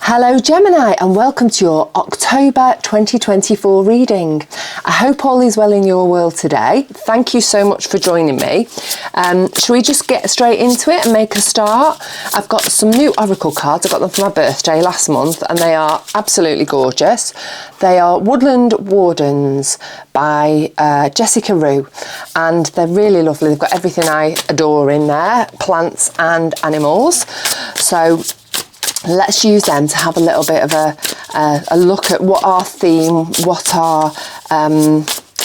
Hello Gemini, and welcome to your October 2024 reading. I hope all is well in your world today. Thank you so much for joining me. Shall we just get straight into it and make a start? I've got some new Oracle cards. I got them for my birthday last month and they are absolutely gorgeous. They are Woodland Wardens by Jessica Rue, and they're really lovely. They've got everything I adore in there, plants and animals. So let's use them to have a little bit of a look at what our theme, what our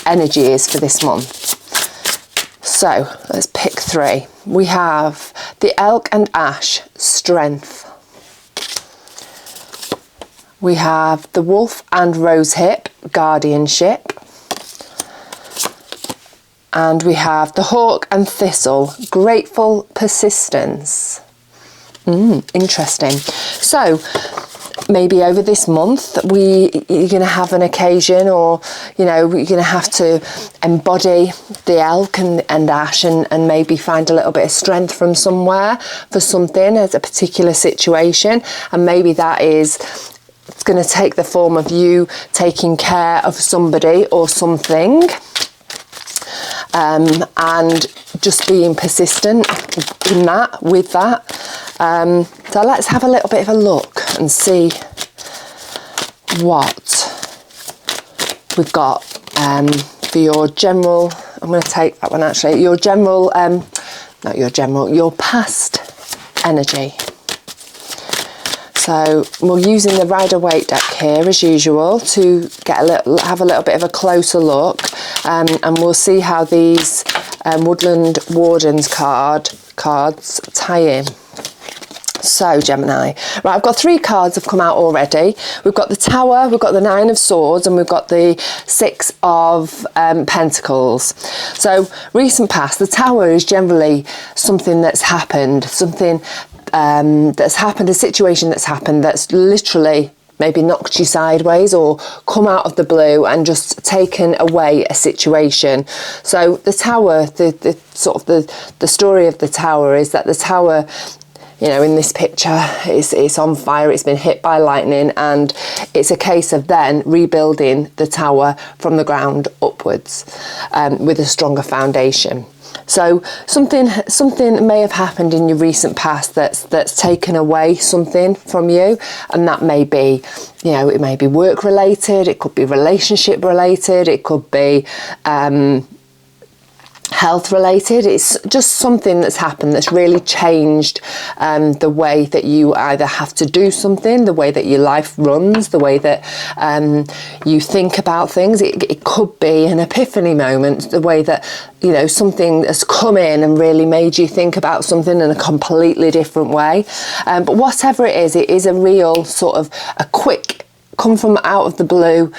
energy is for this month. So let's pick three. We have the Elk and Ash, Strength. We have the Wolf and Rosehip, Guardianship. And we have the Hawk and Thistle, Grateful Persistence. Interesting. So maybe over this month you're going to have an occasion, or you're going to have to embody the elk and ash and maybe find a little bit of strength from somewhere for something as a particular situation. And maybe it's going to take the form of you taking care of somebody or something, and just being persistent in that, with that. So let's have a little bit of a look and see what we've got for your general. I'm going to take that one actually. Your general, not your general, your past energy. So we're using the Rider-Waite deck here as usual to have a little bit of a closer look, and we'll see how these Woodland Wardens cards tie in. So Gemini, right, I've got three cards have come out already. We've got the Tower, we've got the Nine of Swords, and we've got the Six of Pentacles. So recent past, the Tower is generally something that's happened, a situation that's happened that's literally maybe knocked you sideways or come out of the blue and just taken away a situation. So the Tower, the story of the Tower is that the Tower, in this picture, it's on fire, it's been hit by lightning, and it's a case of then rebuilding the tower from the ground upwards with a stronger foundation. So something may have happened in your recent past that's taken away something from you, and that may be, it may be work related, it could be relationship related, it could be health related. It's just something that's happened that's really changed the way that you either have to do something, the way that your life runs, the way that you think about things. It could be an epiphany moment, the way that something has come in and really made you think about something in a completely different way. But whatever it is a real sort of a quick come from out of the blue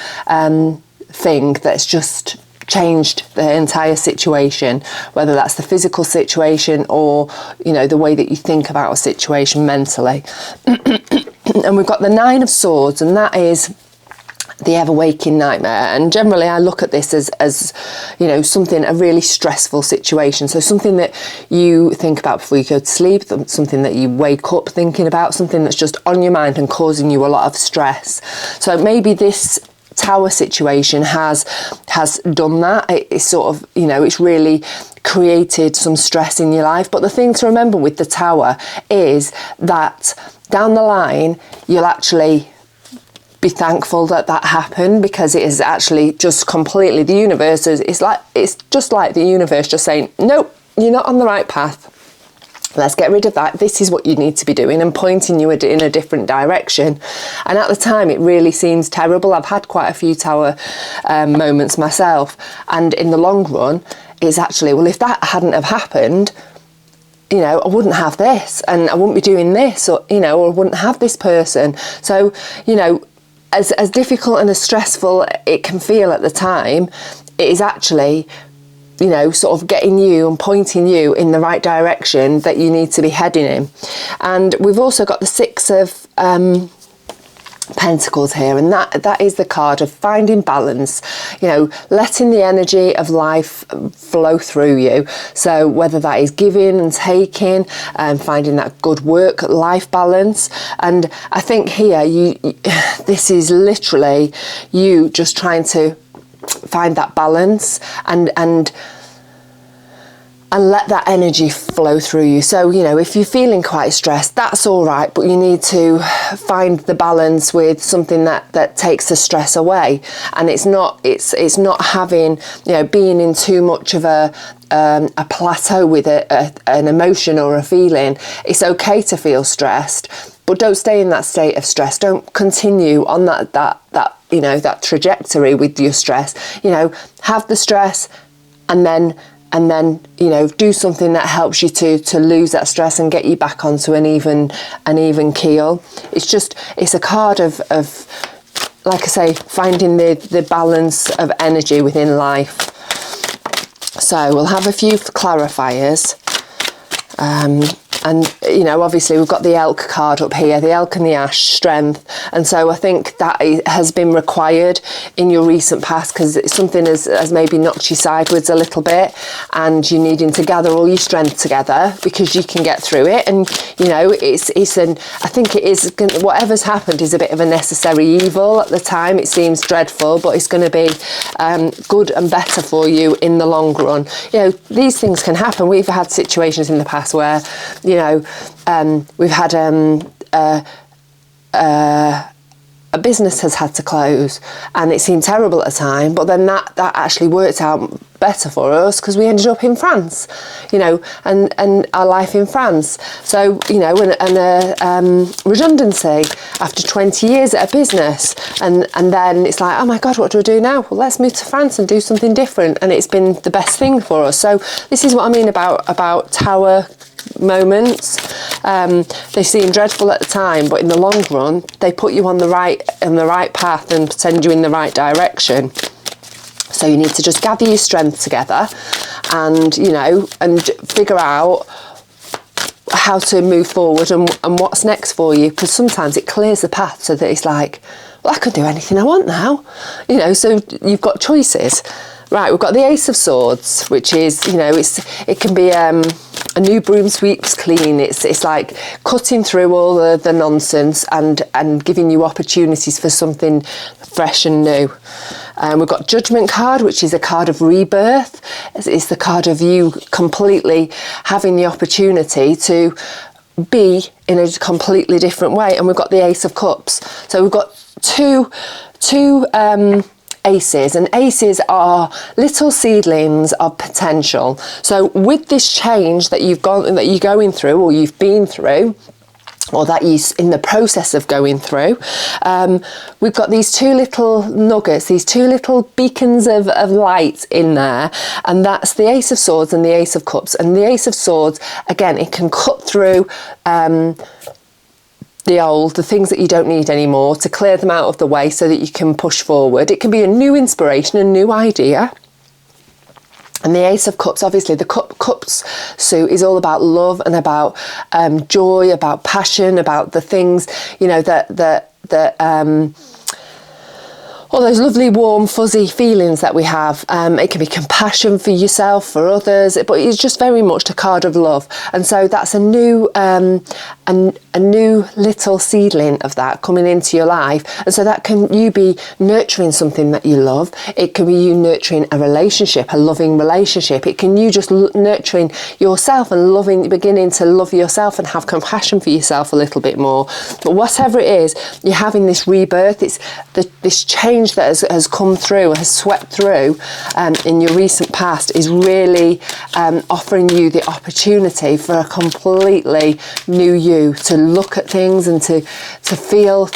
thing that's just changed the entire situation, whether that's the physical situation or the way that you think about a situation mentally. And we've got the Nine of Swords, and that is the ever-waking nightmare. And generally I look at this as something, a really stressful situation, so something that you think about before you go to sleep, something that you wake up thinking about, something that's just on your mind and causing you a lot of stress. So maybe this Tower situation has done that. It's sort of, it's really created some stress in your life. But the thing to remember with the Tower is that down the line you'll actually be thankful that happened, because it is actually just completely, the universe it's just like the universe just saying, nope, you're not on the right path. Let's get rid of that. This is what you need to be doing, and pointing you in a different direction. And at the time, it really seems terrible. I've had quite a few Tower moments myself. And in the long run, it's actually, well, if that hadn't have happened, I wouldn't have this, and I wouldn't be doing this, or I wouldn't have this person. So, as difficult and as stressful it can feel at the time, it is actually sort of getting you and pointing you in the right direction that you need to be heading in. And we've also got the Six of Pentacles here, and that is the card of finding balance, letting the energy of life flow through you. So whether that is giving and taking, finding that good work-life balance. And I think here this is literally you just trying to find that balance and let that energy flow through you. So, if you're feeling quite stressed, that's all right, but you need to find the balance with something that takes the stress away. And it's not having, being in too much of a plateau with an emotion or a feeling. It's okay to feel stressed, but don't stay in that state of stress. Don't continue on that trajectory with your stress. Have the stress and then do something that helps you to lose that stress and get you back onto an even keel. It's a card of like I say, finding the balance of energy within life. So we'll have a few clarifiers. And obviously we've got the elk card up here, the elk and the ash, strength. And so I think that has been required in your recent past because something has maybe knocked you sideways a little bit, and you're needing to gather all your strength together because you can get through it. And I think it is, whatever's happened is a bit of a necessary evil at the time. It seems dreadful, but it's going to be good and better for you in the long run. These things can happen. We've had situations in the past where we've had a business has had to close, and it seemed terrible at the time, but then that actually worked out better for us because we ended up in France, and our life in France. So, redundancy after 20 years at a business, and then it's like, oh my God, what do I do now? Well, let's move to France and do something different, and it's been the best thing for us. So this is what I mean about tower moments. They seem dreadful at the time, but in the long run they put you on the right path and send you in the right direction. So you need to just gather your strength together and figure out how to move forward and what's next for you, because sometimes it clears the path so that it's like, well, I could do anything I want now, so you've got choices. Right, we've got the Ace of Swords, which is, it can be a new broom sweeps clean. It's like cutting through all the nonsense and giving you opportunities for something fresh and new. We've got Judgment card, which is a card of rebirth. It's the card of you completely having the opportunity to be in a completely different way. And we've got the Ace of Cups. So we've got two aces, and aces are little seedlings of potential. So with this change that you're going through, or you've been through, or that you're in the process of going through, we've got these two little nuggets, these two little beacons of light in there, and that's the Ace of Swords and the Ace of Cups. And the Ace of Swords, again, it can cut through the things that you don't need anymore, to clear them out of the way so that you can push forward. It can be a new inspiration, a new idea. And the Ace of Cups, obviously the cups suit is all about love and about joy, about passion, about the things, all those lovely, warm, fuzzy feelings that we have. It can be compassion for yourself, for others, but it's just very much a card of love. And so that's a new little seedling of that coming into your life. And so that can you be nurturing something that you love. It can be you nurturing a relationship, a loving relationship. It can you just nurturing yourself and beginning to love yourself and have compassion for yourself a little bit more. But whatever it is, you're having this rebirth. It's this change that has come through, has swept through in your recent past, is really offering you the opportunity for a completely new you, to look at things and to feel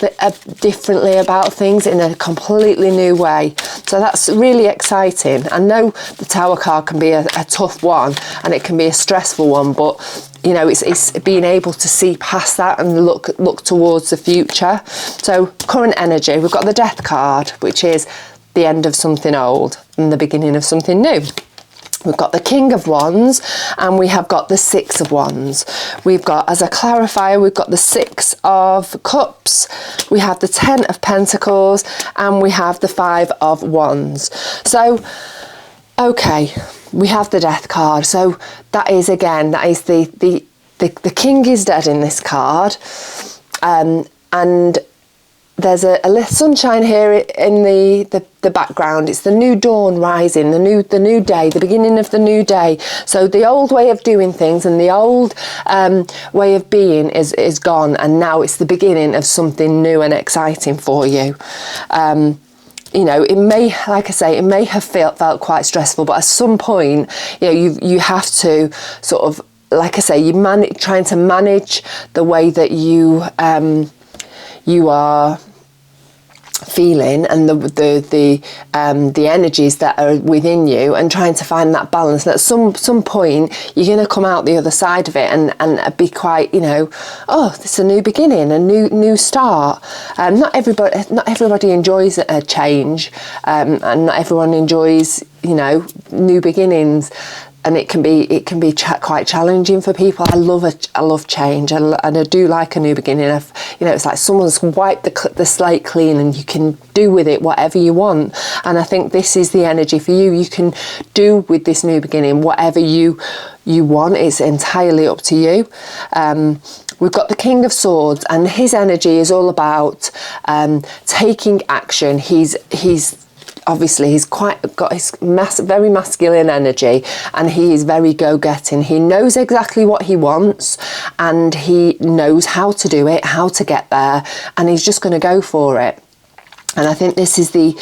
differently about things in a completely new way. So that's really exciting. I know the Tower card can be a tough one and it can be a stressful one, but it's being able to see past that and look towards the future. So current energy, we've got the Death card, which is the end of something old and the beginning of something new. We've got the King of Wands, and we have got the Six of Wands. We've got, as a clarifier, we've got the Six of Cups, we have the Ten of Pentacles, and we have the Five of Wands. So, okay, we have the Death card. So that is, again, that is the King is dead in this card, and there's a little sunshine here in the background. It's the new dawn rising, the new day, the beginning of the new day. So the old way of doing things and the old way of being is gone, and now it's the beginning of something new and exciting for you. You know, it may, like I say, it may have felt quite stressful, but at some point, you know, you have to sort of, like I say, trying to manage the way that you are feeling and the energies that are within you, and trying to find that balance. And at some point you're going to come out the other side of it and be quite, you know, oh, this is a new beginning, a new start. Not everybody enjoys a change, and not everyone enjoys, you know, new beginnings. And it can be quite challenging for people. I love change, and I do like a new beginning. You know, it's like someone's wiped the slate clean, and you can do with it whatever you want. And I think this is the energy for you. You can do with this new beginning whatever you want. It's entirely up to you. We've got the King of Swords, and his energy is all about taking action. Obviously, he's got his very masculine energy, and he is very go-getting. He knows exactly what he wants, and he knows how to do it, how to get there, and he's just going to go for it. And I think this is the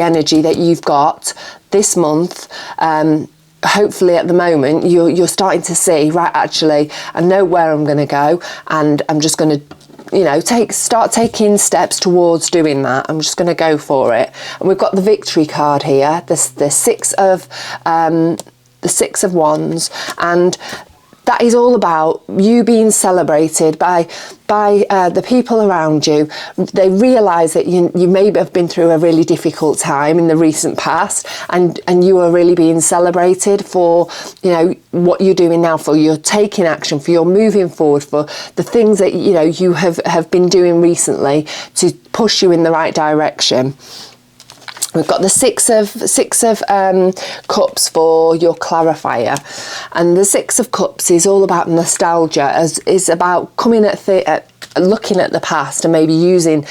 energy that you've got this month. Hopefully at the moment you're starting to see, right, actually, I know where I'm going to go, and I'm just going to, you know, start taking steps towards doing that. I'm just going to go for it. And we've got the Victory card here, the Six of Wands, and that is all about you being celebrated by the people around you. They realise that you may have been through a really difficult time in the recent past, and you are really being celebrated for, you know, what you're doing now, for your taking action, for your moving forward, for the things that, you know, you have been doing recently to push you in the right direction. We've got the Six of Cups for your clarifier, and the Six of Cups is all about nostalgia, is about coming looking at the past and maybe using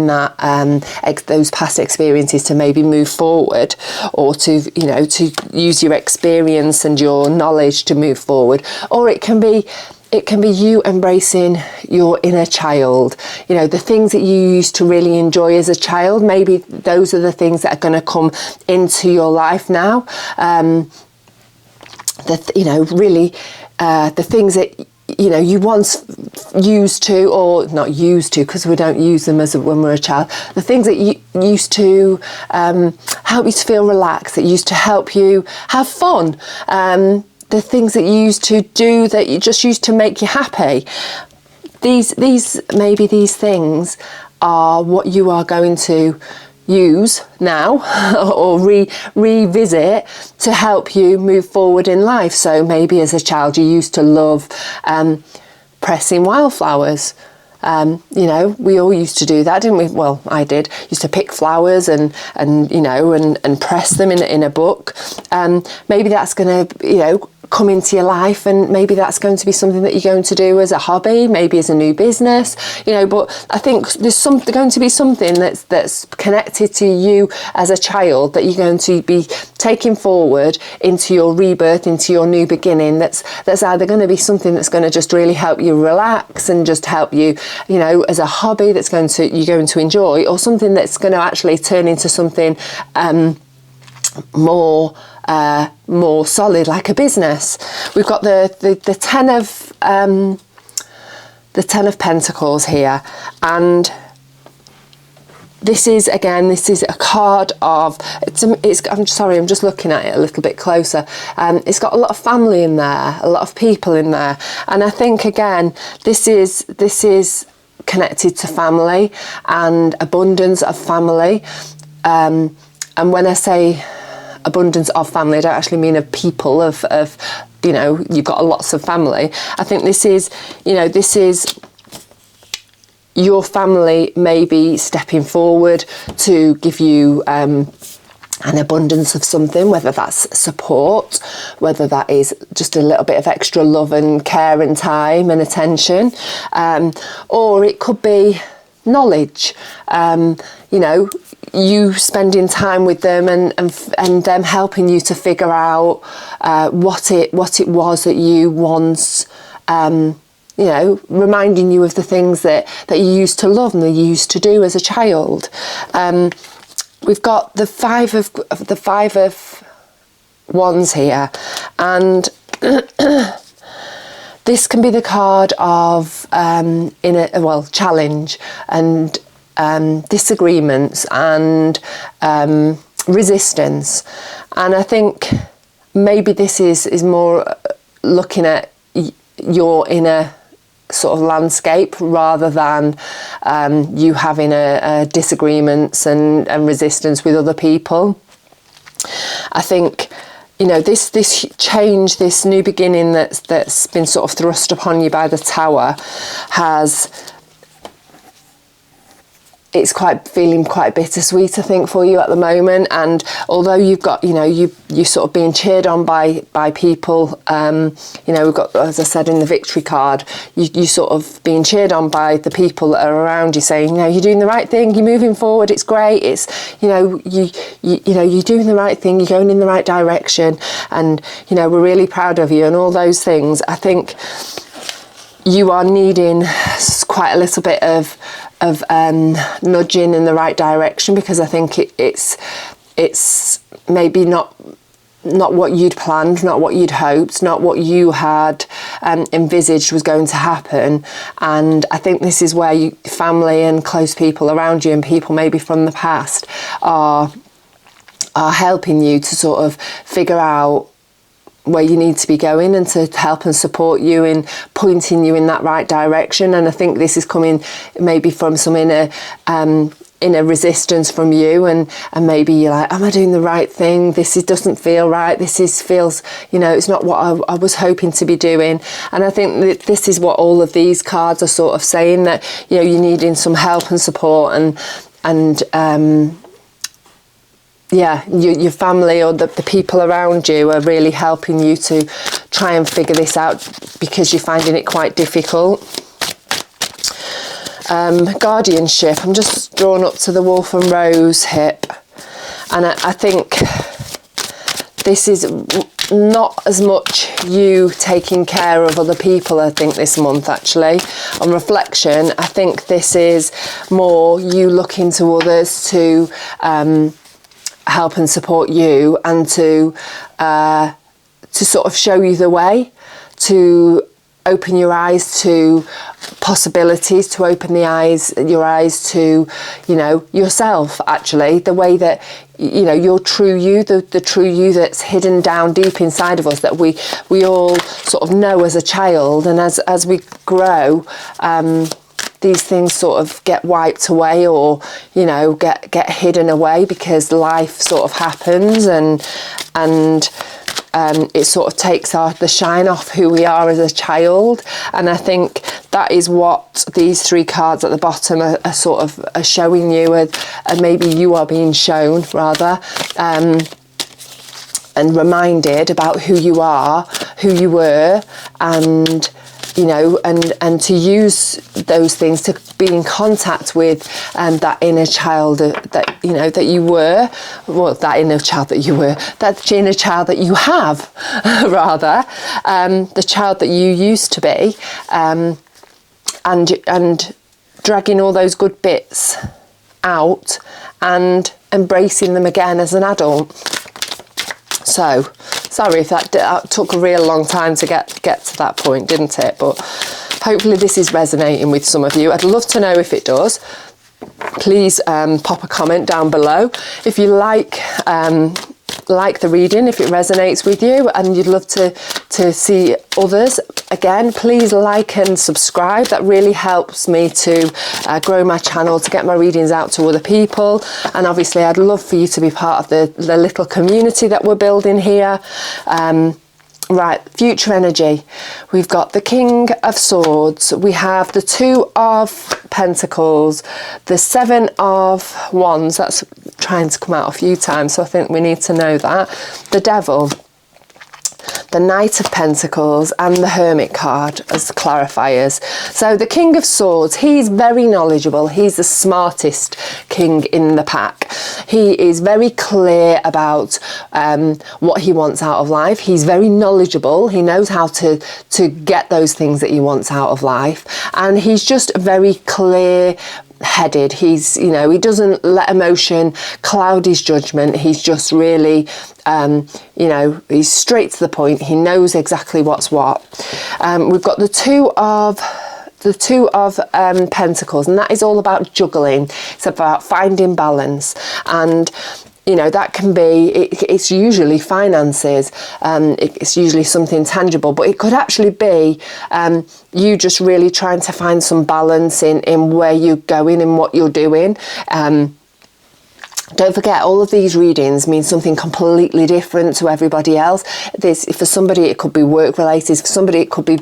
that those past experiences to maybe move forward, or to, you know, to use your experience and your knowledge to move forward. Or it can be you embracing your inner child, you know, the things that you used to really enjoy as a child. Maybe those are the things that are going to come into your life now. You know, really, the things that, you know, you once used to, or not used to, because we don't use them when we're a child. The things that you used to help you to feel relaxed, that used to help you have fun. The things that you used to do that you just used to make you happy. These things are what you are going to use now or revisit to help you move forward in life. So maybe as a child you used to love pressing wildflowers. You know, we all used to do that, didn't we? Well, I did. Used to pick flowers and you know, and press them in a book. Maybe that's going to, you know, come into your life, and maybe that's going to be something that you're going to do as a hobby, maybe as a new business, you know. But I think there's going to be something that's connected to you as a child that you're going to be taking forward into your rebirth, into your new beginning. That's either going to be something that's going to just really help you relax and just help you, you know, as a hobby you're going to enjoy, or something that's going to actually turn into something more solid, like a business. We've got the Ten of Pentacles here, and this is a card of I'm sorry, I'm just looking at it a little bit closer. It's got a lot of family in there, a lot of people in there, and I think again this is connected to family and abundance of family. And when I say abundance of family. I don't actually mean of people, of you know, you've got lots of family. I think this is, you know, this is your family maybe stepping forward to give you an abundance of something, whether that's support, whether that is just a little bit of extra love and care and time and attention, or it could be knowledge, you know, you spending time with them and them helping you to figure out what it was that you once, you know, reminding you of the things that you used to love and that you used to do as a child. We've got the five of wands here, and this can be the card of challenge and disagreements and resistance. And I think maybe this is more looking at your inner sort of landscape rather than you having a disagreements and resistance with other people. I think, you know, this change, this new beginning that's been sort of thrust upon you by the Tower it's feeling quite bittersweet, I think, for you at the moment. And although you've got, you know, you sort of being cheered on by people, you know, we've got, as I said in the victory card, you sort of being cheered on by the people that are around you, saying, you know, you're doing the right thing, you're moving forward, it's great, it's, you know, you know, you're doing the right thing, you're going in the right direction, and, you know, we're really proud of you and all those things. I think you are needing quite a little bit of nudging in the right direction, because I think it's maybe not what you'd planned, not what you'd hoped, not what you had envisaged was going to happen. And I think this is where family and close people around you and people maybe from the past are helping you to sort of figure out where you need to be going and to help and support you in pointing you in that right direction. And I think this is coming maybe from some inner resistance from you, and maybe you're like, am I doing the right thing? Doesn't feel right. Feels, you know, it's not what I was hoping to be doing. And I think that this is what all of these cards are sort of saying, that, you know, you're needing some help and support, and yeah, your family or the people around you are really helping you to try and figure this out, because you're finding it quite difficult. Guardianship, I'm just drawn up to the Wolf and Rose hip, and I think this is not as much you taking care of other people, I think, this month, actually. On reflection, I think this is more you looking to others to help and support you, and to sort of show you the way, to open your eyes to possibilities, to open your eyes to, you know, yourself, actually, the way that, you know, your true you, the true you that's hidden down deep inside of us, that we all sort of know as a child, and as we grow, these things sort of get wiped away, or, you know, get hidden away, because life sort of happens, and it sort of takes the shine off who we are as a child. And I think that is what these three cards at the bottom are sort of are showing you, and maybe you are being shown, rather, and reminded about who you are, who you were, and, you know, and to use those things to be in contact with that inner child that, you know, that you were, well, that inner child that you were, that inner child that you have, rather, the child that you used to be, and dragging all those good bits out and embracing them again as an adult. So, sorry if that took a real long time to get to that point, didn't it? But hopefully this is resonating with some of you. I'd love to know if it does. Please pop a comment down below. If you like like the reading if it resonates with you and you'd love to see others, again, please like and subscribe. That really helps me to grow my channel, to get my readings out to other people. And obviously I'd love for you to be part of the little community that we're building here. Right, future energy. We've got the King of Swords. We have the Two of Pentacles, the Seven of Wands. That's trying to come out a few times, so I think we need to know that. The Devil, the Knight of Pentacles, and the Hermit card as clarifiers. So the King of Swords, he's very knowledgeable. He's the smartest king in the pack. He is very clear about what he wants out of life. He's very knowledgeable. He knows how to get those things that he wants out of life. And he's just very clear headed. He's, you know, he doesn't let emotion cloud his judgment. He's just really, you know, he's straight to the point. He knows exactly what's what. We've got the Two of Pentacles, and that is all about juggling. It's about finding balance, and you know, that can be, it's usually finances, it's usually something tangible, but it could actually be you just really trying to find some balance in where you're going and what you're doing. Don't forget, all of these readings mean something completely different to everybody else. For somebody it could be work related, for somebody it could be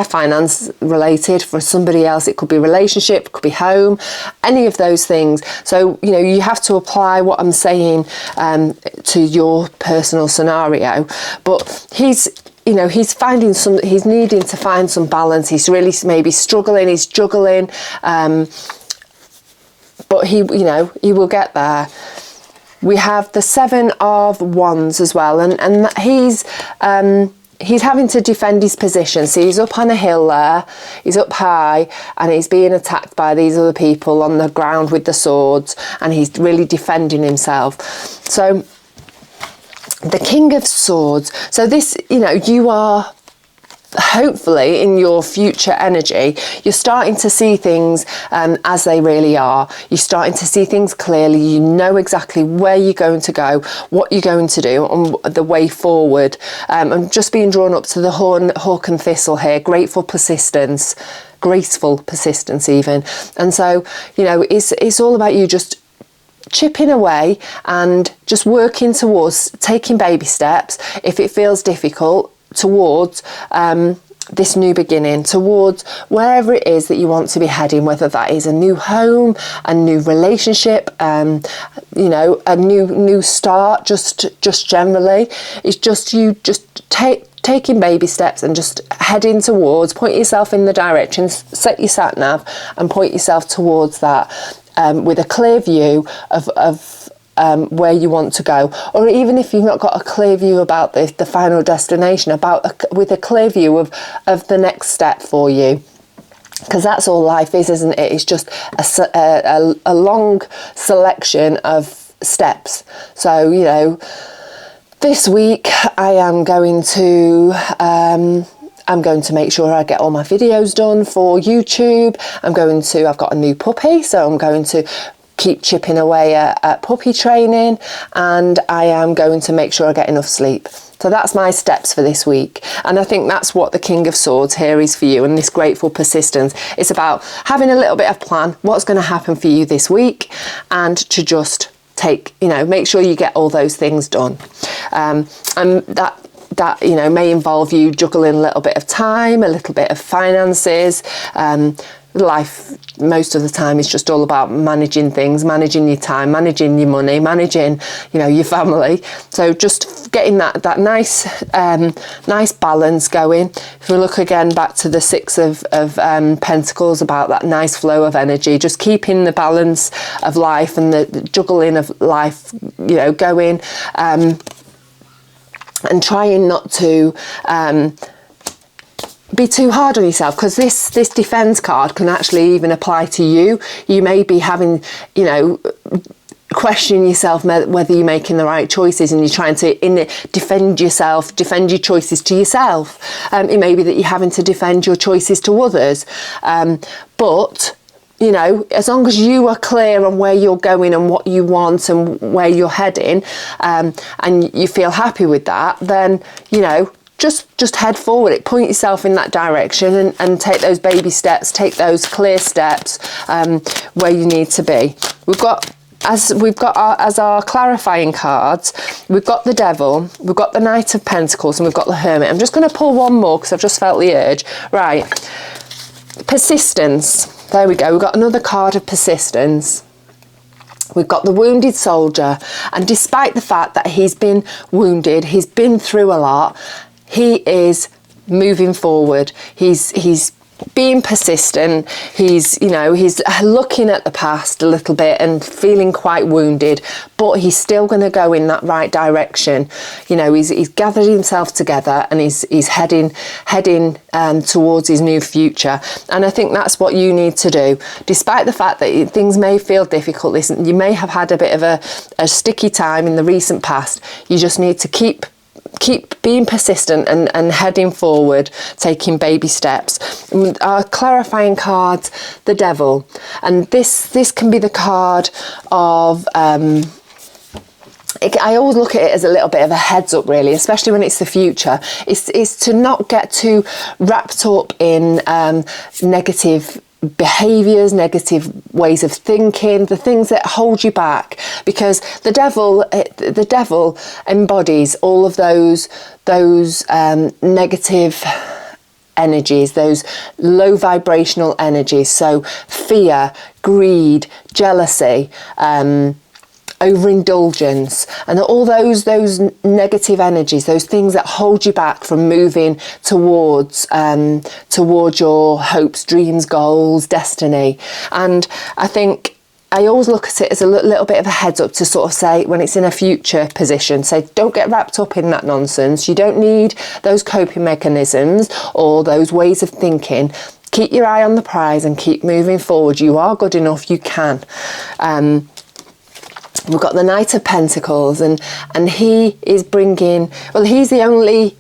finance related. For somebody else it could be relationship, it could be home, any of those things. So, you know, you have to apply what I'm saying to your personal scenario. But he's finding he's needing to find some balance. He's really maybe struggling, he's juggling, but he will get there. We have the Seven of Wands as well, and he's having to defend his position. So he's up on a hill there, he's up high, and he's being attacked by these other people on the ground with the swords, and he's really defending himself. So the King of Swords. So this, you know, you are hopefully in your future energy, you're starting to see things as they really are. You're starting to see things clearly. You know exactly where you're going to go, what you're going to do, and the way forward. I'm just being drawn up to the hawk and thistle here. Graceful persistence even. And so, you know, it's all about you just chipping away and just working towards taking baby steps, if it feels difficult, towards this new beginning, towards wherever it is that you want to be heading, whether that is a new home, a new relationship, you know, a new start, just generally. It's just you just taking baby steps and just heading towards, point yourself in the direction, set your sat nav and point yourself towards that, with a clear view of where you want to go. Or even if you've not got a clear view about the final destination, with a clear view of the next step for you. Because that's all life is, isn't it? It's just a long selection of steps. So, you know, this week I am going to make sure I get all my videos done for YouTube. I've got a new puppy, so I'm going to keep chipping away at puppy training, and I am going to make sure I get enough sleep. So that's my steps for this week. And I think that's what the King of Swords here is for you, and this grateful persistence. It's about having a little bit of plan, what's going to happen for you this week, and to just make sure you get all those things done. And that you know, may involve you juggling a little bit of time, a little bit of finances. Life most of the time is just all about managing things, managing your time, managing your money, managing, you know, your family. So just getting that nice balance going. If we look again back to the Six of Pentacles, about that nice flow of energy, just keeping the balance of life and the juggling of life, you know, going, and trying not to be too hard on yourself, because this defense card can actually even apply to you. You may be having, you know, question yourself whether you're making the right choices, and you're trying to defend your choices to yourself. It may be that you're having to defend your choices to others, but you know, as long as you are clear on where you're going and what you want and where you're heading, and you feel happy with that, then, you know, just head forward. Point yourself in that direction and take those baby steps, take those clear steps where you need to be. As our clarifying cards, we've got the Devil, we've got the Knight of Pentacles, and we've got the Hermit. I'm just going to pull one more because I've just felt the urge. Right, persistence. There we go. We've got another card of persistence. We've got the Wounded Soldier, and despite the fact that he's been wounded, he's been through a lot, he is moving forward. He's being persistent. He's looking at the past a little bit and feeling quite wounded, but he's still going to go in that right direction. You know, he's gathered himself together and he's heading towards his new future. And I think that's what you need to do. Despite the fact that things may feel difficult, listen, you may have had a bit of a sticky time in the recent past. You just need to keep being persistent and heading forward, taking baby steps. Our clarifying cards, the Devil, and this can be the card of I always look at it as a little bit of a heads up, really, especially when it's the future. It's to not get too wrapped up in negative behaviors, negative ways of thinking, the things that hold you back, because the devil embodies all of those negative energies, those low vibrational energies. So fear, greed, jealousy, overindulgence, and all those negative energies, those things that hold you back from moving towards your hopes, dreams, goals, destiny. And I think I always look at it as a little bit of a heads up to sort of say, when it's in a future position, say, don't get wrapped up in that nonsense. You don't need those coping mechanisms or those ways of thinking. Keep your eye on the prize and keep moving forward. You are good enough. You can. We've got the Knight of Pentacles, and he is bringing, well, he's the only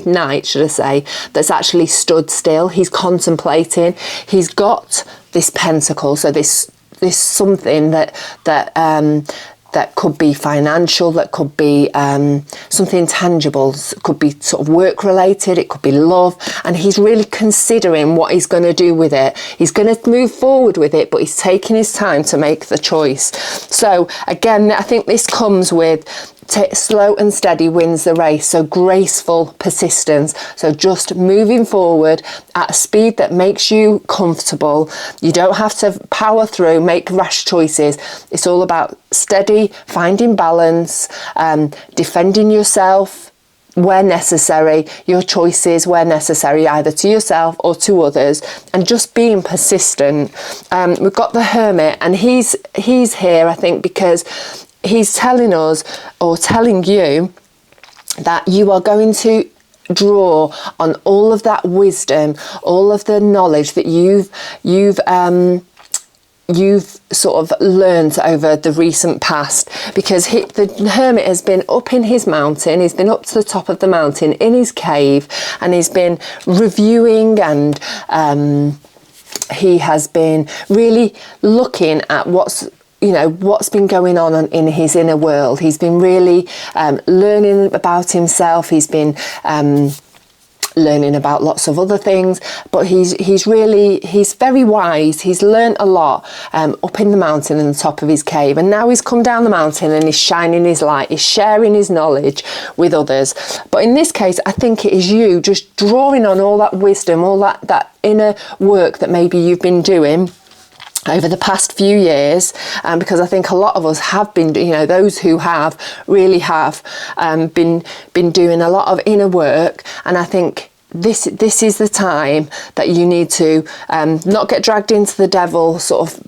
knight, should I say, that's actually stood still. He's contemplating. He's got this pentacle, so this something that could be financial, that could be something tangible, could be sort of work related, it could be love, and he's really considering what he's going to do with it. He's going to move forward with it, but he's taking his time to make the choice. So again, I think this comes with slow and steady wins the race. So graceful persistence. So just moving forward at a speed that makes you comfortable. You don't have to power through, make rash choices. It's all about steady, finding balance, defending yourself where necessary, your choices where necessary, either to yourself or to others, and just being persistent. We've got the Hermit, and he's here, I think, because he's telling us, or telling you, that you are going to draw on all of that wisdom, all of the knowledge that you've sort of learned over the recent past, because the Hermit has been up in his mountain, he's been up to the top of the mountain in his cave, and he's been reviewing, and he has been really looking at what's been going on in his inner world. He's been really learning about himself. He's been learning about lots of other things, but he's very wise. He's learned a lot up in the mountain in the top of his cave, and now he's come down the mountain and he's shining his light, he's sharing his knowledge with others. But in this case, I think it is you just drawing on all that wisdom, all that inner work that maybe you've been doing over the past few years, because I think a lot of us have been, those who have really have been doing a lot of inner work. And I think this is the time that you need to not get dragged into the devil sort of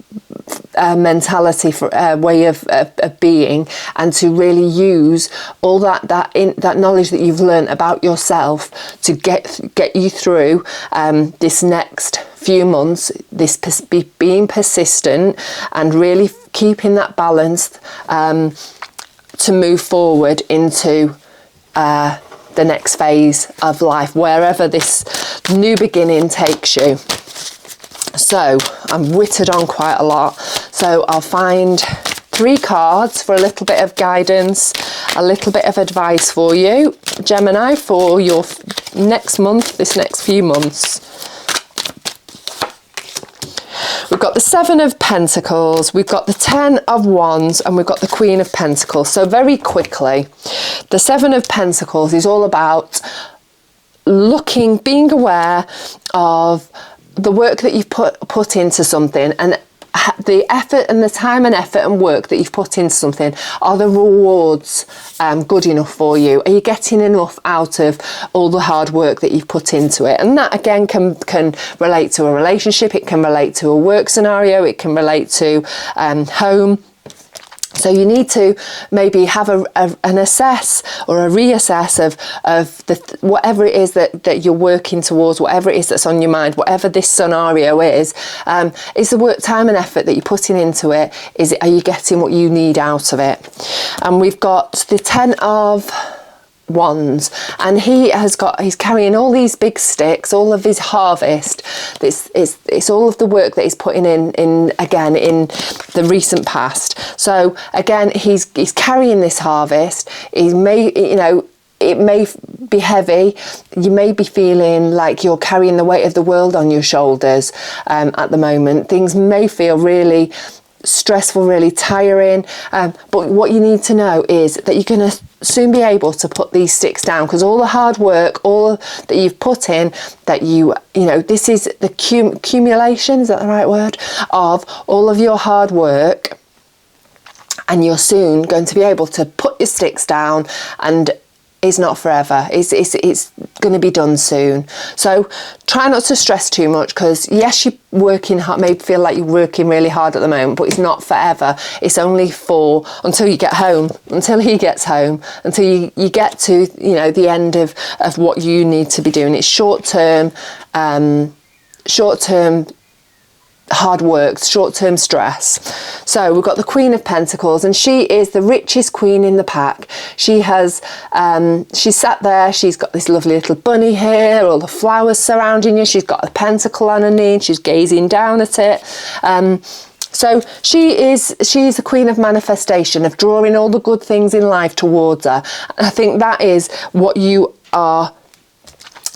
mentality, for way of being, and to really use all that knowledge that you've learned about yourself to get you through this next few months, being persistent and really keeping that balance to move forward into the next phase of life, wherever this new beginning takes you. So I'm whittled on quite a lot. So I'll find 3 cards for a little bit of guidance, a little bit of advice for you, Gemini, for your next month, this next few months. We've got the 7 of Pentacles, we've got the 10 of Wands, and we've got the Queen of Pentacles. So very quickly, the 7 of Pentacles is all about being aware of the work that you've put into something, and the effort and the time and effort and work that you've put into something. Are the rewards good enough for you? Are you getting enough out of all the hard work that you've put into it? And that again can relate to a relationship, it can relate to a work scenario, it can relate to home. So you need to maybe have an assess or a reassess of whatever it is that you're working towards, whatever it is that's on your mind, whatever this scenario is the work, time and effort that you're putting into it, are you getting what you need out of it? And we've got the 10 of Wands, and he's carrying all these big sticks, all of his harvest. It's all of the work that he's putting in the recent past. So again, he's carrying this harvest. It may be heavy. You may be feeling like you're carrying the weight of the world on your shoulders at the moment. Things may feel really stressful, really tiring, but what you need to know is that you're going to soon be able to put these sticks down, because all the hard work, all that you've put in, that this is the accumulation, is that the right word, of all of your hard work, and you're soon going to be able to put your sticks down, and it's not forever. It's going to be done soon. So try not to stress too much, because yes, you're working hard, maybe feel like you're working really hard at the moment, but it's not forever. It's only until you get home, until he gets home, until you get to the end of what you need to be doing. It's short-term hard work, short-term stress. So we've got the Queen of Pentacles, and she is the richest queen in the pack. She's sat there, she's got this lovely little bunny here, all the flowers surrounding you, she's got a pentacle on her knee, and she's gazing down at it. So she's the queen of manifestation, of drawing all the good things in life towards her. And I think that is what you are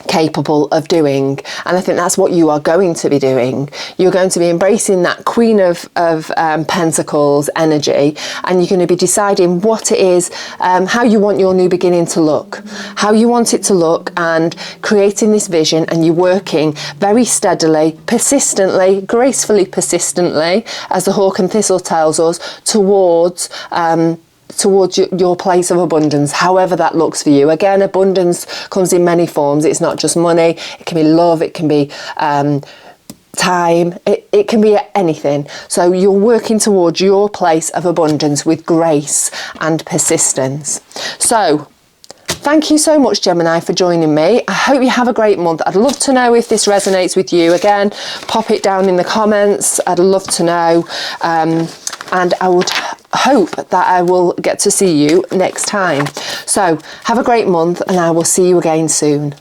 capable of doing, and I think that's what you are going to be doing. You're going to be embracing that Queen of Pentacles energy, and you're going to be deciding what it is, how you want your new beginning to look, how you want it to look, and creating this vision. And you're working very steadily, persistently, gracefully persistently, as the Hawk and Thistle tells us, towards your place of abundance, however that looks for you. Again, abundance comes in many forms. It's not just money. It can be love. It can be time. It can be anything. So you're working towards your place of abundance with grace and persistence. So thank you so much, Gemini, for joining me. I hope you have a great month. I'd love to know if this resonates with you. Again, pop it down in the comments. I'd love to know. And I would hope that I will get to see you next time. So have a great month, and I will see you again soon.